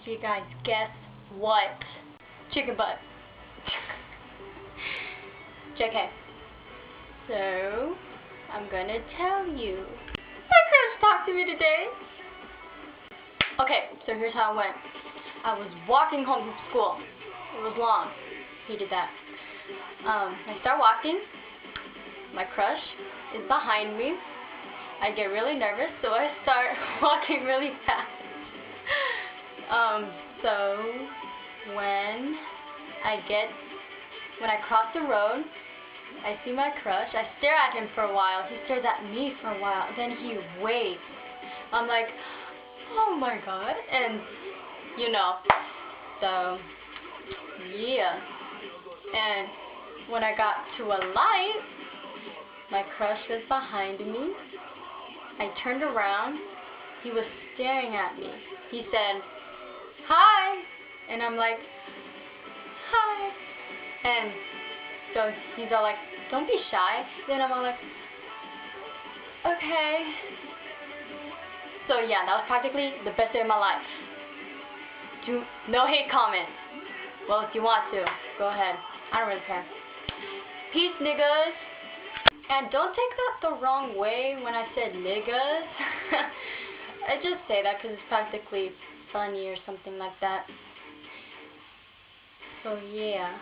you guys guess what? Chicken butt. JK. So, I'm gonna tell you. My crush talked to me today. Okay, so here's how it went. I was walking home from school. It was long. He did that. I start walking. My crush is behind me. I get really nervous, so I start walking really fast. So when I cross the road, I see my crush. I stare at him for a while. He stares at me for a while. Then he waves. I'm like, oh my god. And you know, so yeah. And when I got to a light, my crush was behind me. I turned around. He was staring at me. He said, hi. And I'm like, hi. And so he's all like, don't be shy. Then I'm all like, okay. So yeah, that was practically the best day of my life. No hate comments. Well, if you want to, go ahead. I don't really care. Peace, niggas. And don't take that the wrong way when I said niggas. I just say that because it's practically funny or something like that. So yeah.